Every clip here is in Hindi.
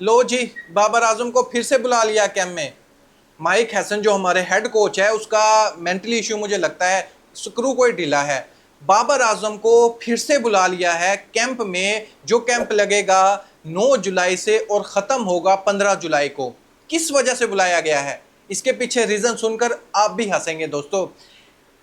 लो जी, बाबर आजम को फिर से बुला लिया कैंप में। माइक हैसन जो हमारे हेड कोच है, उसका मेंटली इश्यू मुझे लगता है, स्क्रू कोई ढीला है। बाबर आजम को फिर से बुला लिया है कैंप में, जो कैंप लगेगा 9 जुलाई से और ख़त्म होगा 15 जुलाई को। किस वजह से बुलाया गया है, इसके पीछे रीज़न सुनकर आप भी हंसेंगे दोस्तों।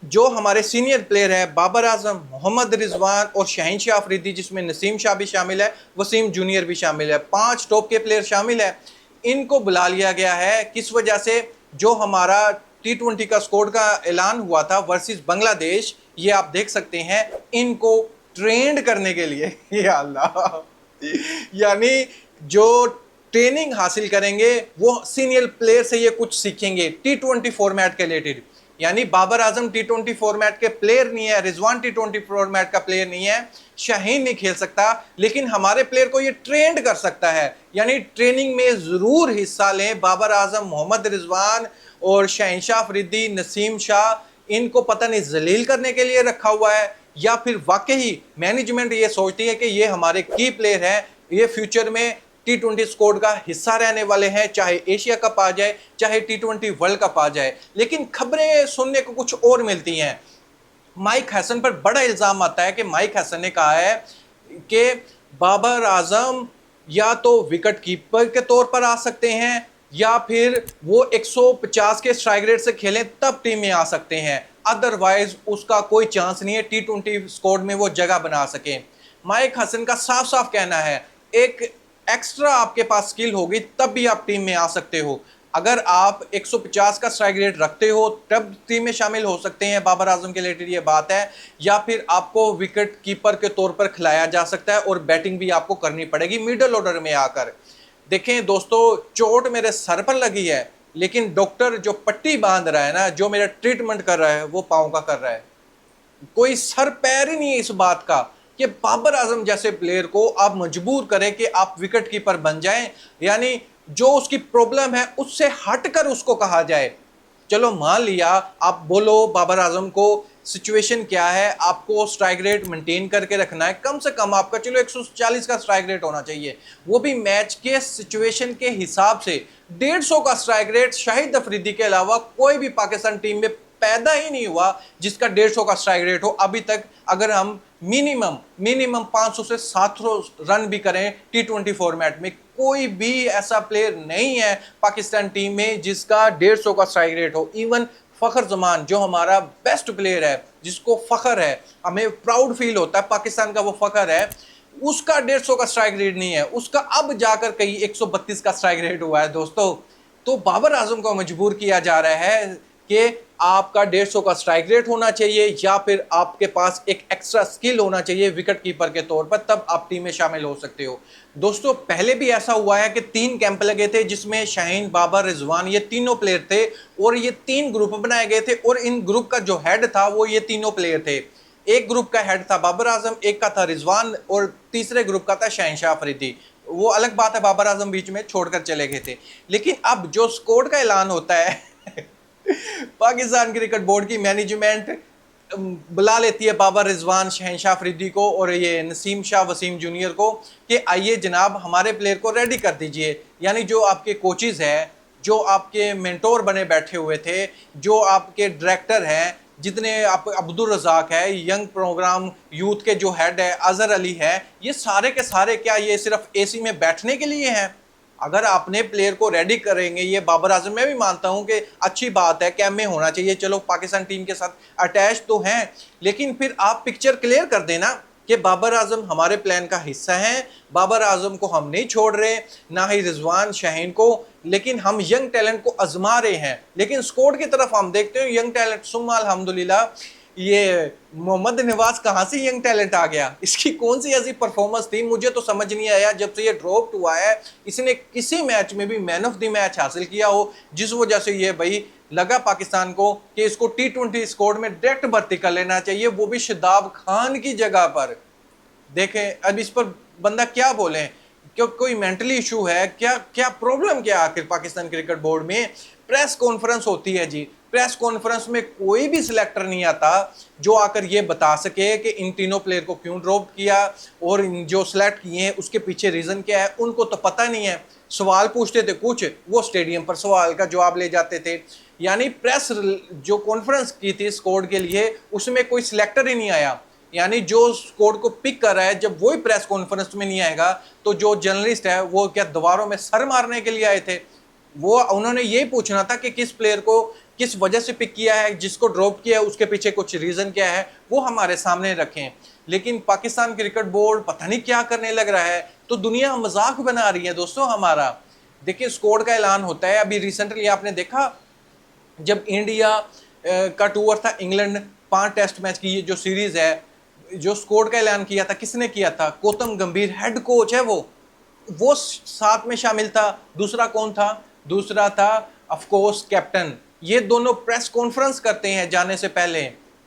जो हमारे सीनियर प्लेयर है बाबर आजम, मोहम्मद रिजवान और शाहीन शाह अफरीदी, जिसमें नसीम शाह भी शामिल है, वसीम जूनियर भी शामिल है, 5 टॉप के प्लेयर शामिल है। इनको बुला लिया गया है किस वजह से? जो हमारा T20 का स्कोर का ऐलान हुआ था वर्सेस बांग्लादेश, ये आप देख सकते हैं, इनको ट्रेंड करने के लिए या अल्लाह, यानी जो ट्रेनिंग हासिल करेंगे वो सीनियर प्लेयर से ये कुछ सीखेंगे T20 फॉर्मेट के रिलेटेड। यानी बाबर आजम T20 फॉर्मेट के प्लेयर नहीं है, रिजवान T20 फॉर्मेट का प्लेयर नहीं है, शाहीन नहीं खेल सकता, लेकिन हमारे प्लेयर को ये ट्रेंड कर सकता है। यानी ट्रेनिंग में जरूर हिस्सा लें बाबर आजम, मोहम्मद रिजवान और शहनशाह अफरीदी, नसीम शाह। इनको पता नहीं जलील करने के लिए रखा हुआ है या फिर वाकई मैनेजमेंट ये सोचती है कि ये हमारे की प्लेयर हैं, ये फ्यूचर में T20 स्क्वाड का हिस्सा रहने वाले हैं, चाहे एशिया कप आ जाए, चाहे T20 वर्ल्ड कप आ जाए। लेकिन खबरें सुनने को कुछ और मिलती हैं। माइक हैसन पर बड़ा इल्जाम आता है कि माइक हैसन ने कहा है कि बाबर आजम या तो विकेट कीपर के तौर पर आ सकते हैं या फिर वो 150 के स्ट्राइक रेट से खेलें तब टीम में आ सकते हैं, अदरवाइज उसका कोई चांस नहीं है T20 स्क्वाड में वो जगह बना सके। माइक हसन का साफ साफ कहना है, एक एक्स्ट्रा आपके पास स्किल होगी तब भी आप टीम में आ सकते हो। अगर आप 150 का स्ट्राइक रेट रखते हो तब टीम में शामिल हो सकते हैं, बाबर आजम के रिलेटेड ये बात है। या फिर आपको विकेट कीपर के तौर पर खिलाया जा सकता है और बैटिंग भी आपको करनी पड़ेगी मिडिल ऑर्डर में आकर। देखें दोस्तों, चोट मेरे सर पर लगी है, लेकिन डॉक्टर जो पट्टी बांध रहा है ना, जो मेरा ट्रीटमेंट कर रहा है, वो पाँव का कर रहा है। कोई सर पैर ही नहीं है इस बात का कि बाबर आजम जैसे प्लेयर को आप मजबूर करें कि आप विकेट कीपर बन जाएं। यानी जो उसकी प्रॉब्लम है उससे हटकर उसको कहा जाए। चलो मान लिया, आप बोलो बाबर आजम को सिचुएशन क्या है, आपको स्ट्राइक रेट मेंटेन करके रखना है, कम से कम आपका चलो 140 का स्ट्राइक रेट होना चाहिए, वो भी मैच के सिचुएशन के हिसाब से। 150 का स्ट्राइक रेट शाहिद अफरीदी के अलावा कोई भी पाकिस्तान टीम में पैदा ही नहीं हुआ जिसका 150 का स्ट्राइक रेट हो अभी तक। अगर हम मिनिमम मिनिमम 500 से 700 रन भी करें T20 फॉर्मेट में, कोई भी ऐसा प्लेयर नहीं है पाकिस्तान टीम में जिसका 150 का स्ट्राइक रेट हो। इवन फखर जमान जो हमारा बेस्ट प्लेयर है, जिसको फखर है, हमें प्राउड फील होता है, पाकिस्तान का वो फखर है, उसका 150 का स्ट्राइक रेट नहीं है, उसका अब जाकर कहीं 132 का स्ट्राइक रेट हुआ है दोस्तों। तो बाबर आजम को मजबूर किया जा रहा है कि आपका 150 का स्ट्राइक रेट होना चाहिए या फिर आपके पास एक एक्स्ट्रा स्किल होना चाहिए विकेट कीपर के तौर पर, तब आप टीम में शामिल हो सकते हो। दोस्तों पहले भी ऐसा हुआ है कि 3 कैंप लगे थे जिसमें शाहीन, बाबर, रिजवान, ये तीनों प्लेयर थे और ये 3 ग्रुप बनाए गए थे और इन ग्रुप का जो हेड था वो ये तीनों प्लेयर थे। एक ग्रुप का हेड था बाबर आजम, एक का था रिजवान और तीसरे ग्रुप का था शहनशाह अफरीदी। वो अलग बात है, बाबर आजम बीच में छोड़कर चले गए थे। लेकिन अब जो स्क्वाड का ऐलान होता है पाकिस्तान क्रिकेट बोर्ड की मैनेजमेंट बुला लेती है बाबर, रिजवान, शहनशाह अफरीदी को और ये नसीम शाह, वसीम जूनियर को कि आइए जनाब हमारे प्लेयर को रेडी कर दीजिए। यानी जो आपके कोचेज हैं, जो आपके मेंटोर बने बैठे हुए थे, जो आपके डायरेक्टर हैं, जितने आप अब्दुल रज़ाक है, यंग प्रोग्राम यूथ के जो हेड है अजहर अली है, ये सारे के सारे क्या ये सिर्फ एसी में बैठने के लिए हैं? अगर अपने प्लेयर को रेडी करेंगे, ये बाबर आजम, मैं भी मानता हूं कि अच्छी बात है, कैंप में होना चाहिए, चलो पाकिस्तान टीम के साथ अटैच तो हैं, लेकिन फिर आप पिक्चर क्लियर कर देना कि बाबर आजम हमारे प्लान का हिस्सा हैं, बाबर आजम को हम नहीं छोड़ रहे, ना ही रिजवान, शाहीन को, लेकिन हम यंग टैलेंट को आजमा रहे हैं। लेकिन स्कोर की तरफ हम देखते हैं यंग टैलेंट, सुम्मा अल्हम्दुलिल्लाह, ये मोहम्मद नवाज कहाँ से यंग टैलेंट आ गया? इसकी कौन सी ऐसी परफॉर्मेंस थी, मुझे तो समझ नहीं आया। जब से ये ड्रॉप हुआ है, इसने किसी मैच में भी मैन ऑफ द मैच हासिल किया हो, जिस वजह से ये भाई लगा पाकिस्तान को कि इसको T20 स्क्वाड में डायरेक्ट भर्ती कर लेना चाहिए, वो भी शादाब खान की जगह पर। देखें अब इस पर बंदा क्या बोले, क्यों कोई मेंटली इशू है क्या? क्या प्रॉब्लम क्या आखिर पाकिस्तान क्रिकेट बोर्ड में? प्रेस कॉन्फ्रेंस होती है जी, प्रेस कॉन्फ्रेंस में कोई भी सिलेक्टर नहीं आता जो आकर ये बता सके कि इन तीनों प्लेयर को क्यों ड्रॉप किया और जो सिलेक्ट किए हैं उसके पीछे रीजन क्या है, उनको तो पता नहीं है। सवाल पूछते थे कुछ, वो स्टेडियम पर सवाल का जवाब ले जाते थे। यानी प्रेस जो कॉन्फ्रेंस की थी स्क्वाड के लिए, उसमें कोई सिलेक्टर ही नहीं आया। यानी जो स्क्वाड को पिक कर रहा है, जब वही प्रेस कॉन्फ्रेंस में नहीं आएगा तो जो जर्नलिस्ट है वो क्या दीवारों में सर मारने के लिए आए थे? वो उन्होंने यही पूछना था कि किस प्लेयर को किस वजह से पिक किया है, जिसको ड्रॉप किया है उसके पीछे कुछ रीजन क्या है, वो हमारे सामने रखें। लेकिन पाकिस्तान क्रिकेट बोर्ड पता नहीं क्या करने लग रहा है, तो दुनिया मजाक बना रही है दोस्तों हमारा। देखिए स्क्वाड का ऐलान होता है, अभी रिसेंटली आपने देखा जब इंडिया का टूर था इंग्लैंड, 5 टेस्ट मैच की ये जो सीरीज है, जो स्क्वाड का ऐलान किया था किसने किया था? गौतम गंभीर हेड कोच है वो साथ में शामिल था। दूसरा कौन था? दूसरा था ऑफ कोर्स कैप्टन। ये दोनों प्रेस कॉन्फ्रेंस करते हैं जाने से पहले,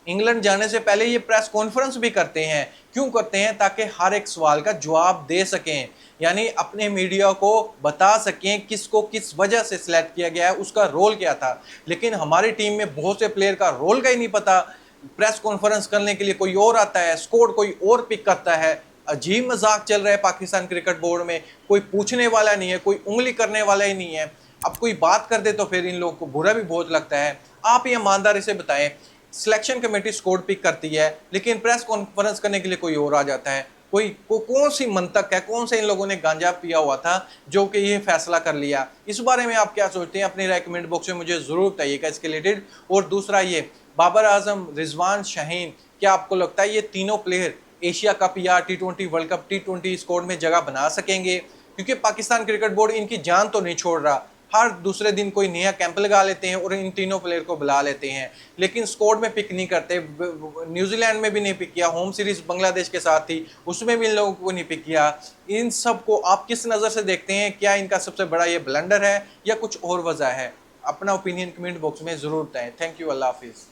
इंग्लैंड जाने से पहले ये प्रेस कॉन्फ्रेंस भी करते हैं। क्यों करते हैं? ताकि हर एक सवाल का जवाब दे सकें, यानी अपने मीडिया को बता सकें किसको किस वजह से सिलेक्ट किया गया है, उसका रोल क्या था। लेकिन हमारी टीम में बहुत से प्लेयर का रोल का ही नहीं पता। प्रेस कॉन्फ्रेंस करने के लिए कोई और आता है, स्क्वाड कोई और पिक करता है। अजीब मजाक चल रहा है पाकिस्तान क्रिकेट बोर्ड में, कोई पूछने वाला नहीं है, कोई उंगली करने वाला ही नहीं है। अब कोई बात कर दे तो फिर इन लोगों को बुरा भी बहुत लगता है। आप ये ईमानदारी से बताएं, सिलेक्शन कमेटी स्क्वाड पिक करती है लेकिन प्रेस कॉन्फ्रेंस करने के लिए कोई और आ जाता है। कौन सी मंतक है, कौन से इन लोगों ने गांजा पिया हुआ था जो कि ये फैसला कर लिया? इस बारे में आप क्या सोचते हैं? अपनी राय कमेंट बॉक्स में मुझे ज़रूर बताइएगा इसके रिलेटेड। और दूसरा ये बाबर आजम, रिजवान शाहीन, क्या आपको लगता है ये तीनों प्लेयर एशिया कप या T20 world cup T20 squad में जगह बना सकेंगे? क्योंकि पाकिस्तान क्रिकेट बोर्ड इनकी जान तो नहीं छोड़ रहा, हर दूसरे दिन कोई नया कैंप लगा लेते हैं और इन तीनों प्लेयर को बुला लेते हैं, लेकिन स्क्वाड में पिक नहीं करते। न्यूजीलैंड में भी नहीं पिक किया, होम सीरीज बांग्लादेश के साथ थी उसमें भी इन लोगों को नहीं पिक किया। इन सब को आप किस नज़र से देखते हैं? क्या इनका सबसे बड़ा ये ब्लंडर है या कुछ और वजह है? अपना ओपिनियन कमेंट बॉक्स में ज़रूर बताएं। थैंक यू, अल्लाह हाफिज़।